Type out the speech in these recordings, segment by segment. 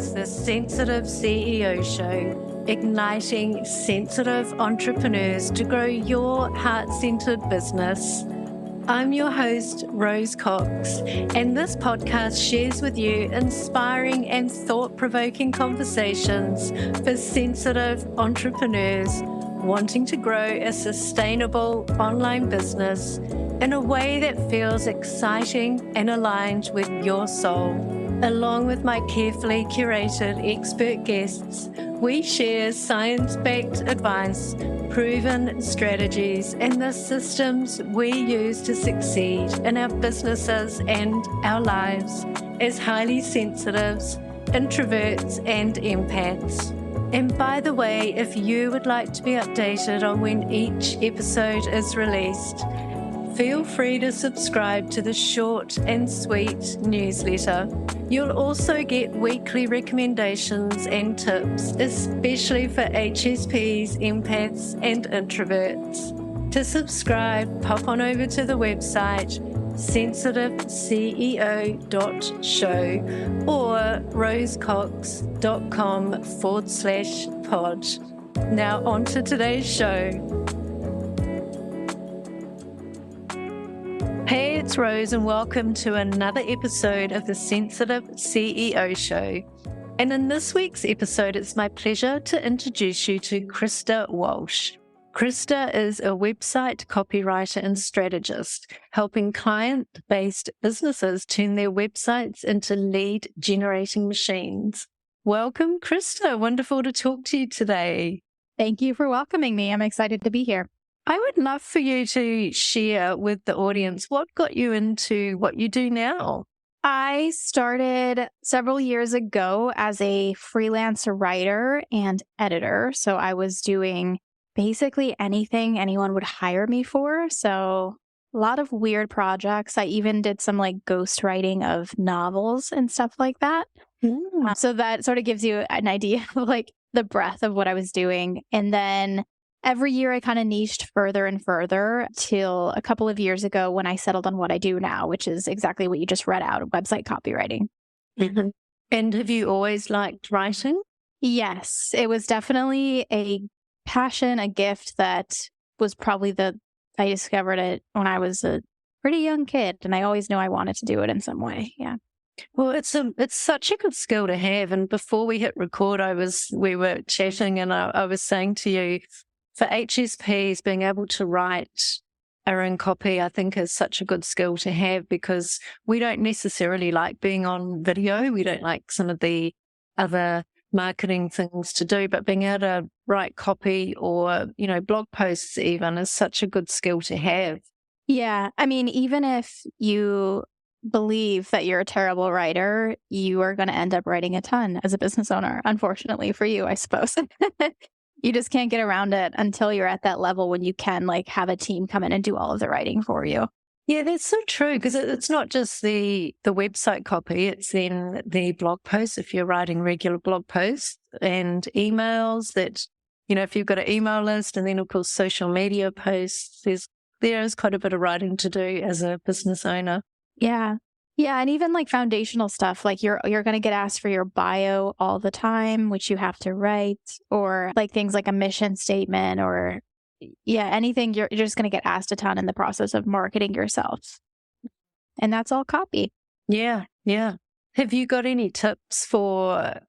is the Sensitive CEO Show, igniting sensitive entrepreneurs to grow your heart-centered business. I'm your host, Rose Cox, and this podcast shares with you inspiring and thought-provoking conversations for sensitive entrepreneurs wanting to grow a sustainable online business in a way that feels exciting and aligned with your soul. Along with my carefully curated expert guests, we share science-backed advice, proven strategies, and the systems we use to succeed in our businesses and our lives as highly sensitives, introverts, and empaths. And by the way, if you would like to be updated on when each episode is released, feel free to subscribe to the short and sweet newsletter. You'll also get weekly recommendations and tips, especially for HSPs, empaths, and introverts. To subscribe, pop on over to the website sensitiveceo.show or rosecox.com/pod. Now on to today's show. Hey, it's Rose and welcome to another episode of the Sensitive CEO Show. And in this week's episode, it's my pleasure to introduce you to Krista Walsh. Krista is a website copywriter and strategist, helping client-based businesses turn their websites into lead-generating machines. Welcome, Krista. Wonderful to talk to you today. Thank you for welcoming me. I'm excited to be here. I would love for you to share with the audience what got you into what you do now. I started several years ago as a freelance writer and editor. So I was doing basically anything anyone would hire me for. So a lot of weird projects. I even did some ghostwriting of novels and stuff like that. So that sort of gives you an idea of the breadth of what I was doing. And then every year I kind of niched further and further till a couple of years ago when I settled on what I do now, which is exactly what you just read out, website copywriting. Mm-hmm. And have you always liked writing? Yes, it was definitely a passion, a gift that was probably I discovered it when I was a pretty young kid, and I always knew I wanted to do it in some way. Yeah. Well, it's such a good skill to have. And before we hit record, we were chatting, and I was saying to you, for HSPs, being able to write our own copy, I think is such a good skill to have because we don't necessarily like being on video. We don't like some of the other marketing things to do, but being able to write copy or, blog posts even is such a good skill to have. Yeah. I mean, even if you believe that you're a terrible writer, you are going to end up writing a ton as a business owner, unfortunately for you, I suppose. You just can't get around it until you're at that level when you can have a team come in and do all of the writing for you. Yeah, that's so true because it's not just the website copy, it's then the blog posts if you're writing regular blog posts and emails that, if you've got an email list and then of course social media posts, there is quite a bit of writing to do as a business owner. Yeah. Yeah, and even foundational stuff, you're going to get asked for your bio all the time, which you have to write, or things like a mission statement or anything. You're just going to get asked a ton in the process of marketing yourself. And that's all copy. Yeah, yeah. Have you got any tips for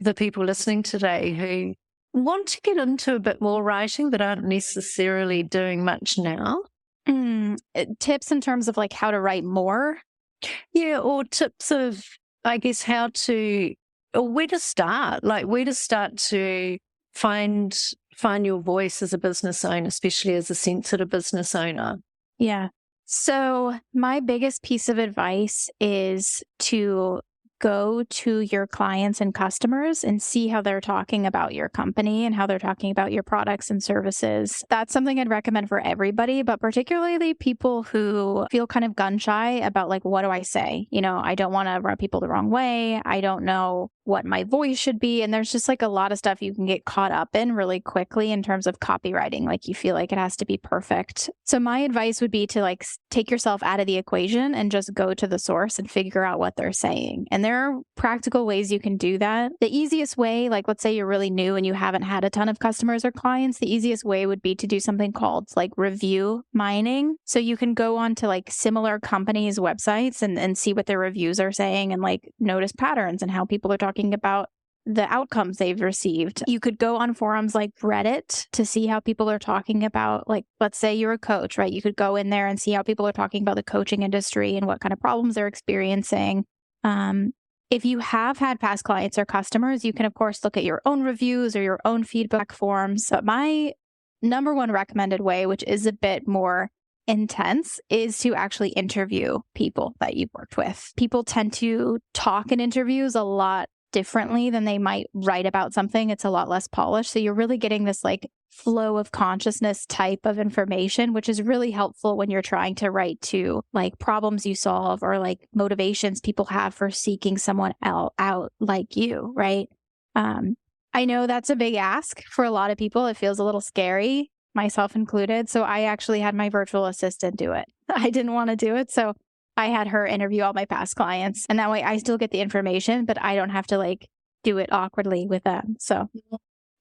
the people listening today who want to get into a bit more writing but aren't necessarily doing much now? Tips in terms of how to write more? Yeah, or tips of, I guess, or where to start, where to start to find your voice as a business owner, especially as a sensitive business owner. Yeah. So my biggest piece of advice is to go to your clients and customers and see how they're talking about your company and how they're talking about your products and services. That's something I'd recommend for everybody, but particularly people who feel kind of gun shy about what do I say? I don't want to rub people the wrong way. I don't know what my voice should be. And there's just like a lot of stuff you can get caught up in really quickly in terms of copywriting. Like you feel like it has to be perfect. So my advice would be to like take yourself out of the equation and just go to the source and figure out what they're saying. And there are practical ways you can do that. The easiest way, like let's say you're really new and you haven't had a ton of customers or clients, the easiest way would be to do something called like review mining. So you can go on to like similar companies' websites and see what their reviews are saying and like notice patterns and how people are talking about the outcomes they've received. You could go on forums like Reddit to see how people are talking about, like, let's say you're a coach, right? You could go in there and see how people are talking about the coaching industry and what kind of problems they're experiencing. If you have had past clients or customers, you can, of course, look at your own reviews or your own feedback forms. But my number one recommended way, which is a bit more intense, is to actually interview people that you've worked with. People tend to talk in interviews a lot differently than they might write about something. It's a lot less polished. So you're really getting this like flow of consciousness type of information, which is really helpful when you're trying to write to like problems you solve or like motivations people have for seeking someone out like you, right? I know that's a big ask for a lot of people. It feels a little scary, myself included. So I actually had my virtual assistant do it. I didn't want to do it. So I had her interview all my past clients. And that way I still get the information, but I don't have to like do it awkwardly with them. So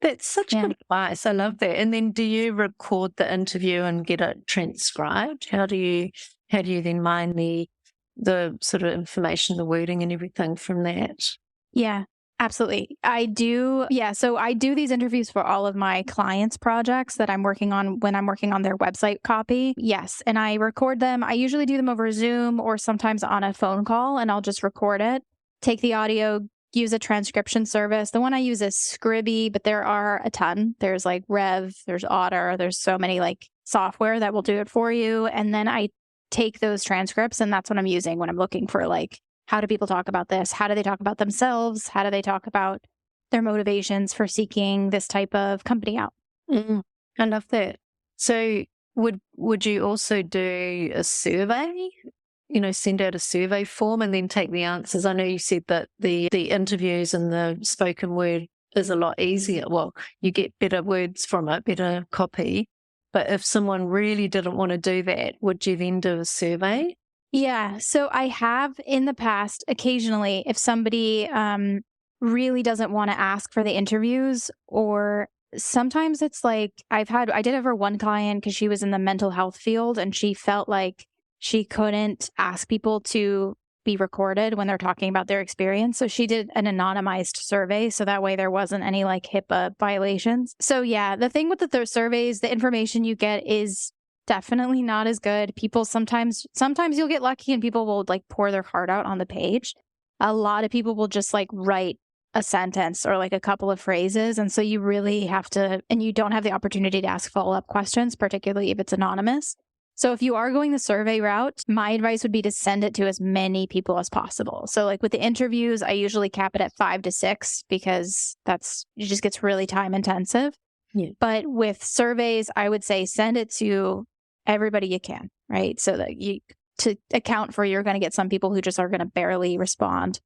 that's such good advice. I love that. And then do you record the interview and get it transcribed? How do you then mine the sort of information, the wording and everything from that? Yeah. Absolutely. I do. Yeah. So I do these interviews for all of my clients' projects that I'm working on when I'm working on their website copy. Yes. And I record them. I usually do them over Zoom or sometimes on a phone call, and I'll just record it, take the audio, use a transcription service. The one I use is Scribby, but there are a ton. There's like Rev, there's Otter, there's so many like software that will do it for you. And then I take those transcripts, and that's what I'm using when I'm looking for like, how do people talk about this? How do they talk about themselves? How do they talk about their motivations for seeking this type of company out? I love that. So would you also do a survey? Send out a survey form and then take the answers. I know you said that the interviews and the spoken word is a lot easier. Well, you get better words from it, better copy. But if someone really didn't want to do that, would you then do a survey? Yeah. So I have in the past, occasionally, if somebody really doesn't want to ask for the interviews, or sometimes it's like I did have one client because she was in the mental health field and she felt like she couldn't ask people to be recorded when they're talking about their experience. So she did an anonymized survey. So that way there wasn't any like HIPAA violations. So yeah, the thing with the surveys, the information you get is definitely not as good. People sometimes you'll get lucky and people will like pour their heart out on the page. A lot of people will just like write a sentence or like a couple of phrases. And so you really have to, and you don't have the opportunity to ask follow-up questions, particularly if it's anonymous. So if you are going the survey route, my advice would be to send it to as many people as possible. So like with the interviews, I usually cap it at 5 to 6 because it just gets really time intensive. Yeah. But with surveys, I would say send it to everybody you can, right? So that to account for, you're going to get some people who just are going to barely respond.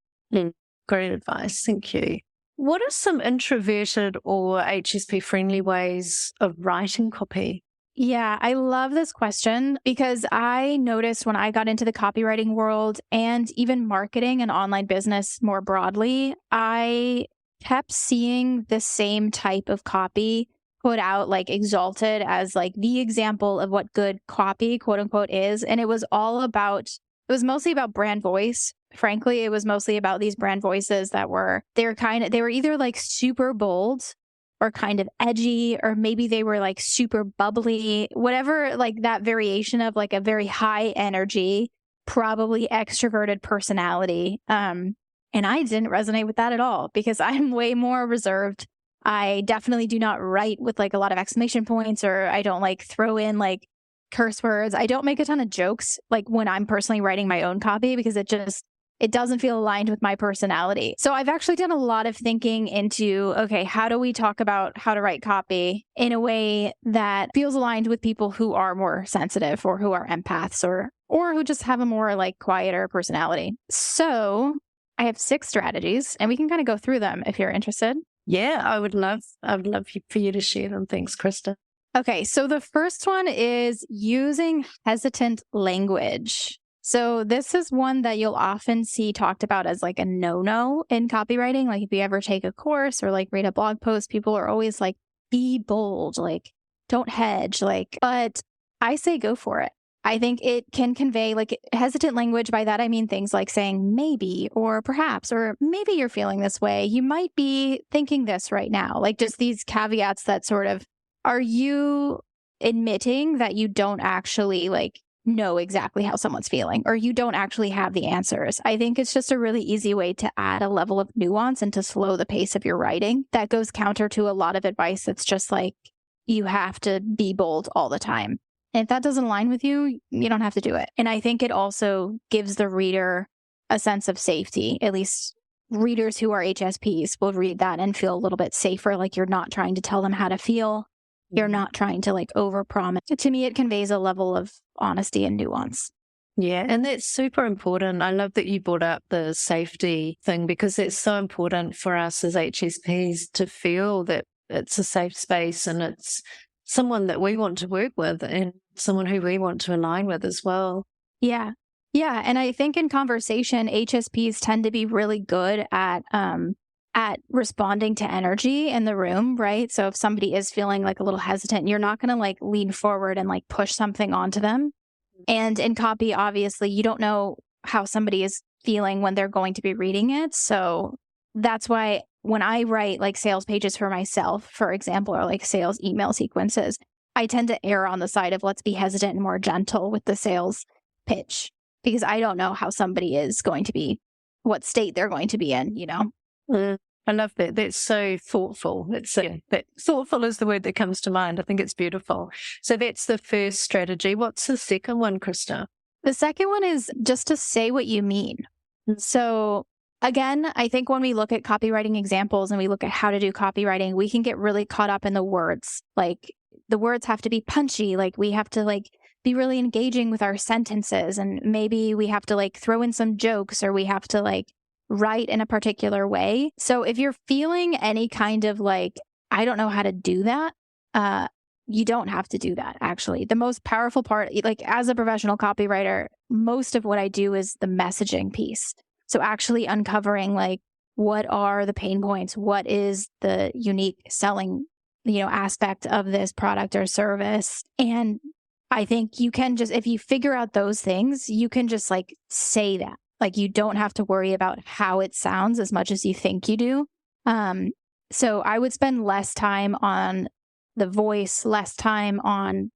Great advice. Thank you. What are some introverted or HSP friendly ways of writing copy? Yeah, I love this question because I noticed when I got into the copywriting world and even marketing and online business more broadly, I kept seeing the same type of copy put out, like exalted as like the example of what good copy, quote unquote, is. And it was mostly about brand voice. Frankly, it was mostly about these brand voices they were either like super bold or kind of edgy, or maybe they were like super bubbly, whatever, like that variation of like a very high energy, probably extroverted personality. And I didn't resonate with that at all because I'm way more reserved. I definitely do not write with like a lot of exclamation points, or I don't like throw in like curse words. I don't make a ton of jokes like when I'm personally writing my own copy because it doesn't feel aligned with my personality. So I've actually done a lot of thinking into, okay, how do we talk about how to write copy in a way that feels aligned with people who are more sensitive or who are empaths or who just have a more like quieter personality. So I have 6 strategies, and we can kind of go through them if you're interested. Yeah, I would love for you to share them. Thanks, Krista. Okay, so the first one is using hesitant language. So this is one that you'll often see talked about as like a no-no in copywriting. Like if you ever take a course or like read a blog post, people are always like, be bold, like don't hedge, like, but I say go for it. I think it can convey like hesitant language. By that, I mean things like saying maybe or perhaps, or maybe you're feeling this way. You might be thinking this right now. Like just these caveats that sort of, are you admitting that you don't actually like know exactly how someone's feeling, or you don't actually have the answers? I think it's just a really easy way to add a level of nuance and to slow the pace of your writing. That goes counter to a lot of advice that's just like, you have to be bold all the time. And if that doesn't align with you, you don't have to do it. And I think it also gives the reader a sense of safety. At least readers who are HSPs will read that and feel a little bit safer, like you're not trying to tell them how to feel. You're not trying to like overpromise. To me, it conveys a level of honesty and nuance. Yeah, and that's super important. I love that you brought up the safety thing, because it's so important for us as HSPs to feel that it's a safe space and it's someone that we want to work with and someone who we want to align with as well. Yeah. Yeah. And I think in conversation, HSPs tend to be really good at responding to energy in the room, right? So if somebody is feeling like a little hesitant, you're not going to like lean forward and like push something onto them. And in copy, obviously, you don't know how somebody is feeling when they're going to be reading it. So that's why when I write like sales pages for myself, for example, or like sales email sequences, I tend to err on the side of let's be hesitant and more gentle with the sales pitch, because I don't know how somebody is going to be, what state they're going to be in, you know? I love that. That's so thoughtful. That thoughtful is the word that comes to mind. I think it's beautiful. So that's the first strategy. What's the second one, Krista? The second one is just to say what you mean. So again, I think when we look at copywriting examples and we look at how to do copywriting, we can get really caught up in the words. Like the words have to be punchy. Like we have to like be really engaging with our sentences, and maybe we have to like throw in some jokes, or we have to like write in a particular way. So if you're feeling any kind of like, I don't know how to do that, you don't have to do that. Actually, the most powerful part, like as a professional copywriter, most of what I do is the messaging piece. So actually uncovering like, what are the pain points? What is the unique selling, aspect of this product or service? And I think you can just, if you figure out those things, you can just like say that. Like you don't have to worry about how it sounds as much as you think you do. So I would spend less time on the voice, less time on,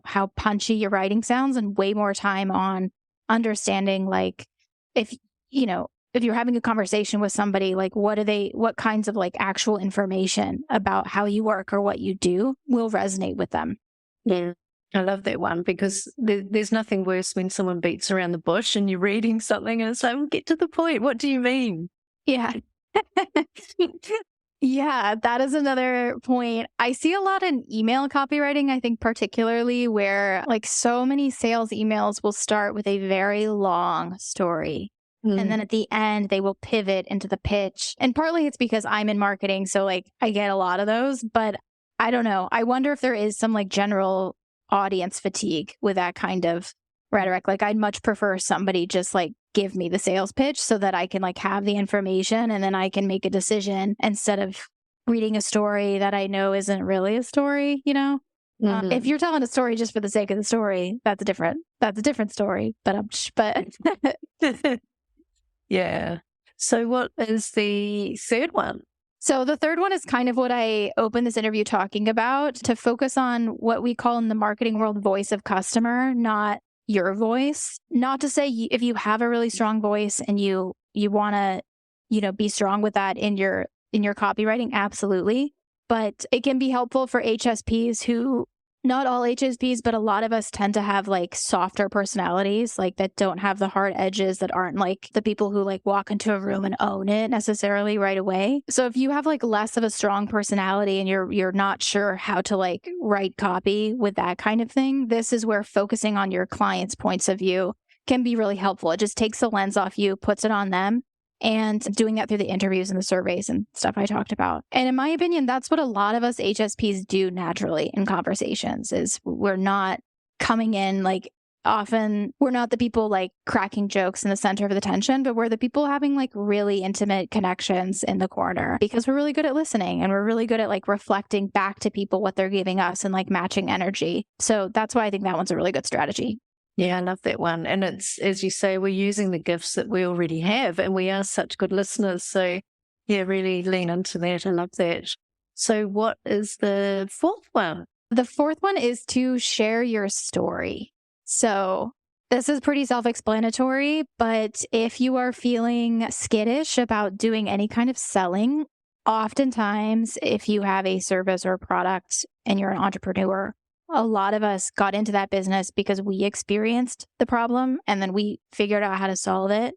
how punchy your writing sounds, and way more time on understanding, like, if you're having a conversation with somebody, like what kinds of like actual information about how you work or what you do will resonate with them. Yeah. I love that one, because there's nothing worse when someone beats around the bush and you're reading something and it's like, get to the point. What do you mean? Yeah. Yeah, that is another point. I see a lot in email copywriting, I think particularly, where like so many sales emails will start with a very long story. And then at the end, they will pivot into the pitch. And partly it's because I'm in marketing, so like I get a lot of those, but I don't know. I wonder if there is some like general audience fatigue with that kind of rhetoric. Like I'd much prefer somebody just like give me the sales pitch so that I can like have the information and then I can make a decision, instead of reading a story that I know isn't really a story, If you're telling a story just for the sake of the story, that's a different story, but yeah. So what is the third one? So the third one is kind of what I opened this interview talking about, to focus on what we call in the marketing world voice of customer, not your voice. Not to say if you have a really strong voice and you want to, be strong with that in your copywriting, absolutely. But it can be helpful for HSPs who, not all HSPs, but a lot of us tend to have like softer personalities, like that don't have the hard edges, that aren't like the people who like walk into a room and own it necessarily right away. So if you have like less of a strong personality and you're not sure how to like write copy with that kind of thing, this is where focusing on your client's points of view can be really helpful. It just takes the lens off you, puts it on them, and doing that through the interviews and the surveys and stuff I talked about. And in my opinion, that's what a lot of us HSPs do naturally in conversations is we're not coming in like often we're not the people like cracking jokes in the center of the attention, but we're the people having like really intimate connections in the corner because we're really good at listening and we're really good at like reflecting back to people what they're giving us and like matching energy. So that's why I think that one's a really good strategy. Yeah, I love that one. And it's, as you say, we're using the gifts that we already have and we are such good listeners. So yeah, really lean into that. I love that. So what is the fourth one? The fourth one is to share your story. So this is pretty self-explanatory, but if you are feeling skittish about doing any kind of selling, oftentimes if you have a service or a product and you're an entrepreneur, a lot of us got into that business because we experienced the problem and then we figured out how to solve it.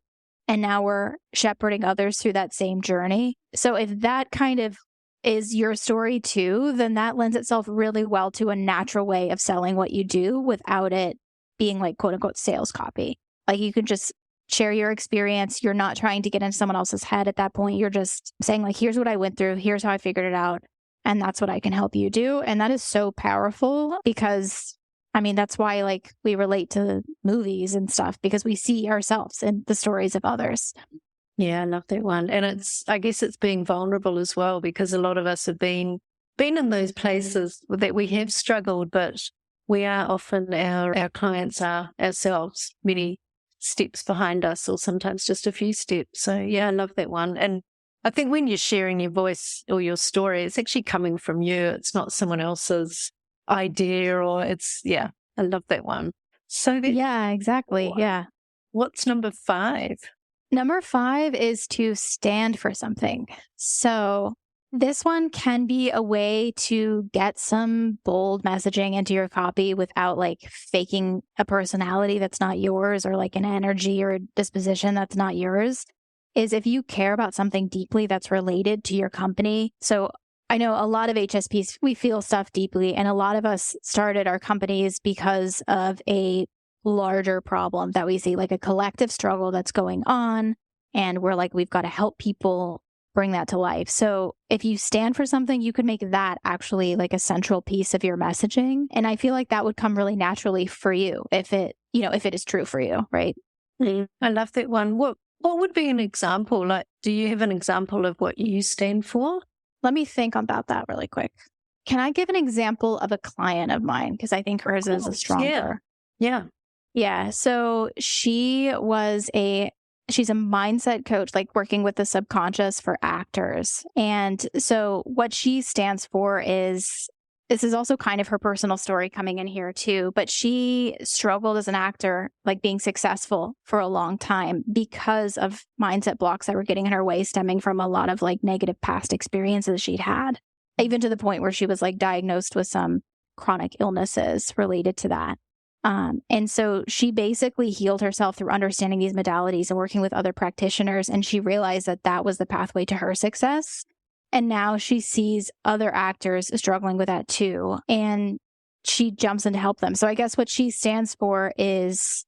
And now we're shepherding others through that same journey. So if that kind of is your story too, then that lends itself really well to a natural way of selling what you do without it being like quote unquote sales copy. Like you can just share your experience. You're not trying to get into someone else's head at that point. You're just saying like, here's what I went through. Here's how I figured it out. And that's what I can help you do. And that is so powerful because I mean, that's why like we relate to movies and stuff because we see ourselves in the stories of others. Yeah, I love that one. And I guess it's being vulnerable as well because a lot of us have been in those places that we have struggled, but we are often, our clients are ourselves many steps behind us or sometimes just a few steps. So yeah, I love that one. And I think when you're sharing your voice or your story, it's actually coming from you. It's not someone else's idea I love that one. So yeah, exactly. Yeah. What's number 5? Number 5 is to stand for something. So this one can be a way to get some bold messaging into your copy without like faking a personality that's not yours or like an energy or a disposition that's not yours. Is if you care about something deeply that's related to your company. So I know a lot of HSPs, we feel stuff deeply, and a lot of us started our companies because of a larger problem that we see, like a collective struggle that's going on. And we're like, we've got to help people bring that to life. So if you stand for something, you could make that actually like a central piece of your messaging. And I feel like that would come really naturally for you if it is true for you, right? I love that one. What would be an example? Like, do you have an example of what you stand for? Let me think about that really quick. Can I give an example of a client of mine? Because I think hers is a stronger. Yeah. So she's a mindset coach, like working with the subconscious for actors. And so what she stands for is, this is also kind of her personal story coming in here too, but she struggled as an actor, like being successful for a long time because of mindset blocks that were getting in her way, stemming from a lot of like negative past experiences she'd had, even to the point where she was like diagnosed with some chronic illnesses related to that. And so she basically healed herself through understanding these modalities and working with other practitioners. And she realized that that was the pathway to her success. And now she sees other actors struggling with that too. And she jumps in to help them. So I guess what she stands for is,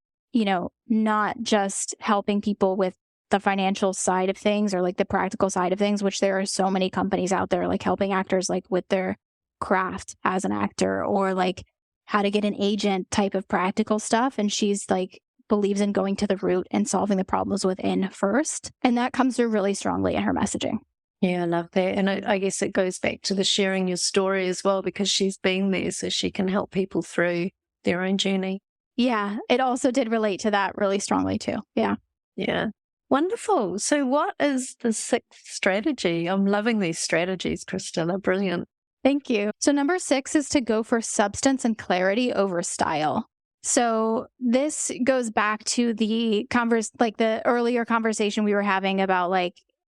not just helping people with the financial side of things or like the practical side of things, which there are so many companies out there like helping actors like with their craft as an actor or like how to get an agent type of practical stuff. And she's like believes in going to the root and solving the problems within first. And that comes through really strongly in her messaging. Yeah, I love that. And I guess it goes back to the sharing your story as well, because she's been there so she can help people through their own journey. Yeah, it also did relate to that really strongly too. Yeah. Yeah. Wonderful. So what is the 6th strategy? I'm loving these strategies, Krista. They're brilliant. Thank you. So number 6 is to go for substance and clarity over style. So this goes back to the earlier conversation we were having about like,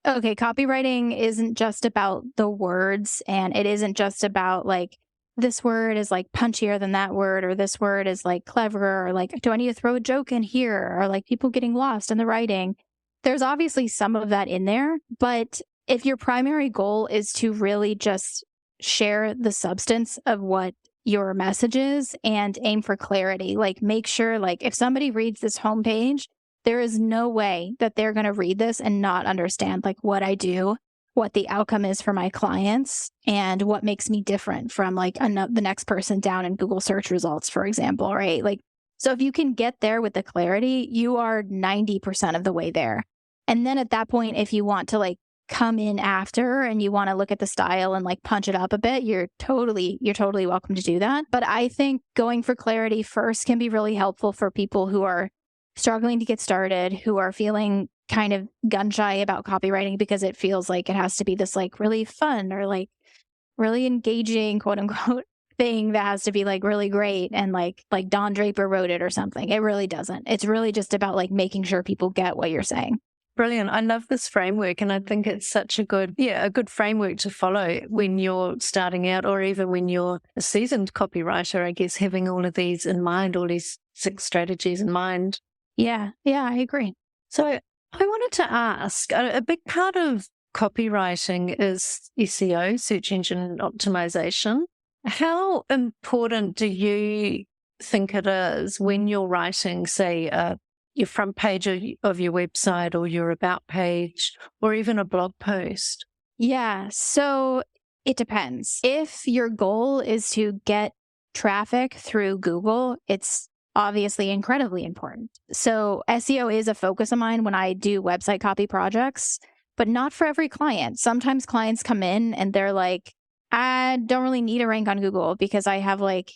okay, copywriting isn't just about the words, and it isn't just about like, this word is like punchier than that word, or this word is like cleverer, or like, do I need to throw a joke in here? Or like people getting lost in the writing. There's obviously some of that in there, but if your primary goal is to really just share the substance of what your message is and aim for clarity, like make sure like if somebody reads this homepage, there is no way that they're going to read this and not understand like what I do, what the outcome is for my clients, and what makes me different from like the next person down in Google search results, for example, right? Like, so if you can get there with the clarity, you are 90% of the way there. And then at that point, if you want to like come in after and you want to look at the style and like punch it up a bit, you're totally welcome to do that. But I think going for clarity first can be really helpful for people who are struggling to get started, who are feeling kind of gun shy about copywriting because it feels like it has to be this like really fun or like really engaging, quote unquote, thing that has to be like really great and like Don Draper wrote it or something. It really doesn't. It's really just about like making sure people get what you're saying. Brilliant. I love this framework, and I think it's such a good framework to follow when you're starting out, or even when you're a seasoned copywriter, I guess, having all of these in mind, all these 6 strategies in mind. Yeah, I agree. So I wanted to ask, a big part of copywriting is SEO, search engine optimization. How important do you think it is when you're writing, say, your front page of your website or your about page or even a blog post? Yeah, so it depends. If your goal is to get traffic through Google, it's obviously incredibly important. So SEO is a focus of mine when I do website copy projects, but not for every client. Sometimes clients come in and they're like, I don't really need a rank on Google because I have like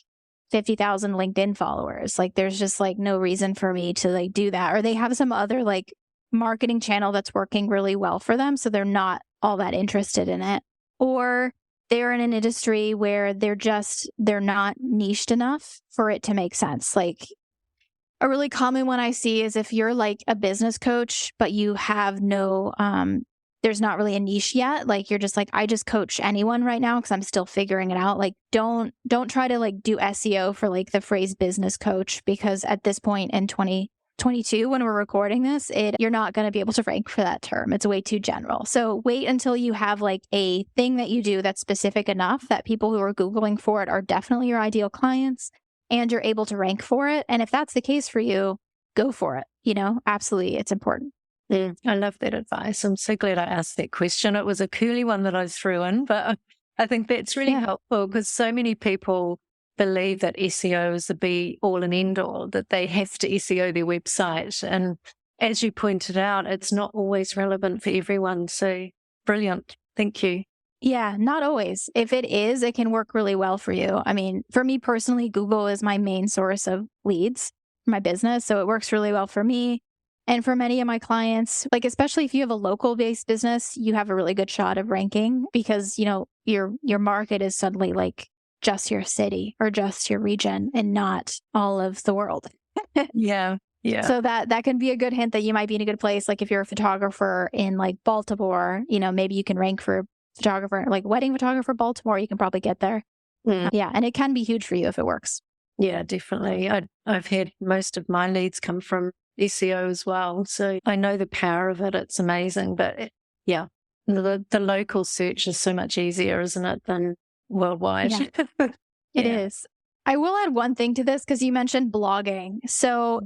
50,000 LinkedIn followers. Like there's just like no reason for me to like do that. Or they have some other like marketing channel that's working really well for them. So they're not all that interested in it. Or they're in an industry where they're not niched enough for it to make sense. Like a really common one I see is if you're like a business coach, but you have no, there's not really a niche yet. Like you're just like, I just coach anyone right now because I'm still figuring it out. Like don't try to like do SEO for like the phrase business coach, because at this point in 2022, when we're recording this, you're not going to be able to rank for that term. It's way too general. So wait until you have like a thing that you do that's specific enough that people who are Googling for it are definitely your ideal clients and you're able to rank for it. And if that's the case for you, go for it. Absolutely. It's important. I love that advice. I'm so glad I asked that question. It was a curly one that I threw in, but I think that's really helpful because so many people believe that SEO is the be all and end all, that they have to SEO their website. And as you pointed out, it's not always relevant for everyone. So brilliant. Thank you. Yeah, not always. If it is, it can work really well for you. I mean, for me personally, Google is my main source of leads for my business. So it works really well for me. And for many of my clients, like especially if you have a local based business, you have a really good shot of ranking because, your market is suddenly like just your city or just your region and not all of the world. Yeah. So that can be a good hint that you might be in a good place. Like if you're a photographer in like Baltimore, maybe you can rank for photographer, like wedding photographer Baltimore, you can probably get there. Yeah. And it can be huge for you if it works. Yeah, definitely. I've had most of my leads come from SEO as well. So I know the power of it. It's amazing. But the local search is so much easier, isn't it, than worldwide? Yeah. It is. I will add one thing to this because you mentioned blogging. So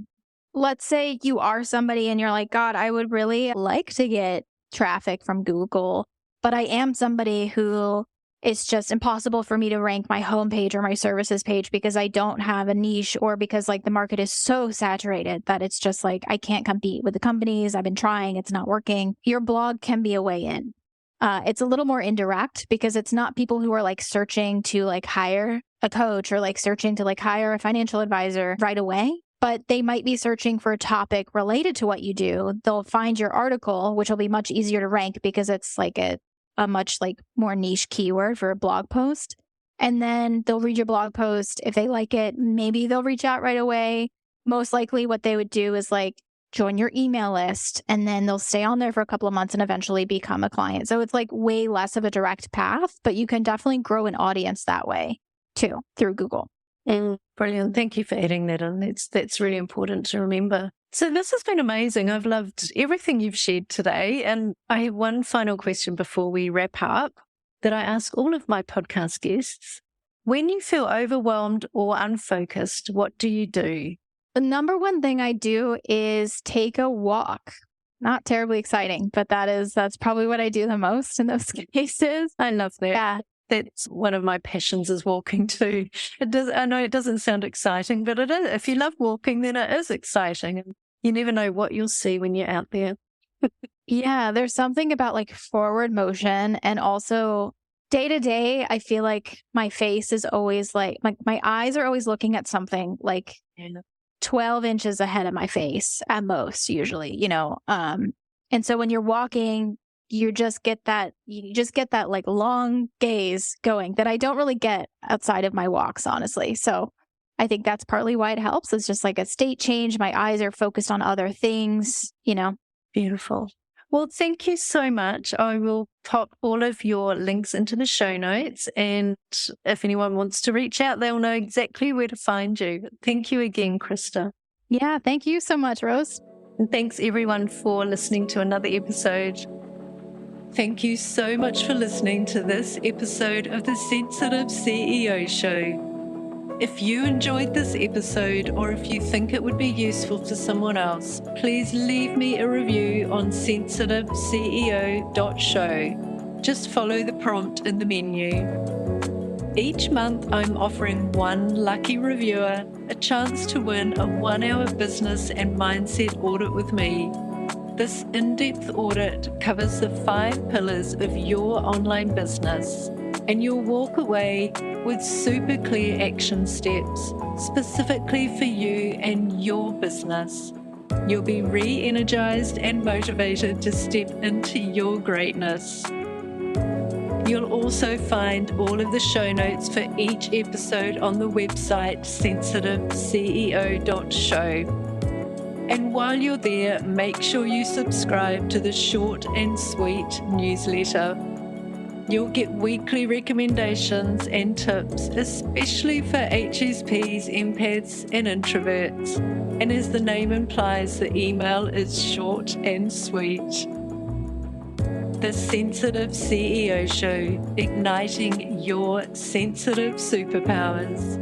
let's say you are somebody and you're like, God, I would really like to get traffic from Google, but I am somebody who it's just impossible for me to rank my homepage or my services page because I don't have a niche or because like the market is so saturated that it's just like I can't compete with the companies. I've been trying, it's not working. Your blog can be a way in. It's a little more indirect because it's not people who are like searching to like hire a coach or like searching to like hire a financial advisor right away, but they might be searching for a topic related to what you do. They'll find your article, which will be much easier to rank because it's like a much like more niche keyword for a blog post. And then they'll read your blog post. If they like it, maybe they'll reach out right away. Most likely what they would do is like join your email list and then they'll stay on there for a couple of months and eventually become a client. So it's like way less of a direct path, but you can definitely grow an audience that way too, through Google. Brilliant. Thank you for adding that in. That's really important to remember. So this has been amazing. I've loved everything you've shared today. And I have one final question before we wrap up that I ask all of my podcast guests. When you feel overwhelmed or unfocused, what do you do? The number one thing I do is take a walk. Not terribly exciting, but that's probably what I do the most in those cases. I love that. Yeah. That's one of my passions is walking too. I know it doesn't sound exciting, but it is. If you love walking, then it is exciting. And you never know what you'll see when you're out there. Yeah, there's something about like forward motion, and also day to day, I feel like my face is always like my eyes are always looking at something like 12 inches ahead of my face at most, usually, and so when you're walking, you just get that like long gaze going that I don't really get outside of my walks, honestly. So I think that's partly why it helps. It's just like a state change. My eyes are focused on other things. Beautiful. Well, thank you so much. I will pop all of your links into the show notes. And if anyone wants to reach out, they'll know exactly where to find you. Thank you again, Krista. Yeah, thank you so much, Rose. And thanks everyone for listening to another episode. Thank you so much for listening to this episode of the Sensitive CEO Show. If you enjoyed this episode, or if you think it would be useful for someone else, please leave me a review on sensitiveceo.show. Just follow the prompt in the menu. Each month, I'm offering one lucky reviewer a chance to win a 1-hour business and mindset audit with me. This in-depth audit covers the 5 pillars of your online business, and you'll walk away with super clear action steps specifically for you and your business. You'll be re-energized and motivated to step into your greatness. You'll also find all of the show notes for each episode on the website sensitiveceo.show. And while you're there, make sure you subscribe to the short and sweet newsletter. You'll get weekly recommendations and tips, especially for HSPs, empaths, and introverts. And as the name implies, the email is short and sweet. The Sensitive CEO Show, igniting your sensitive superpowers.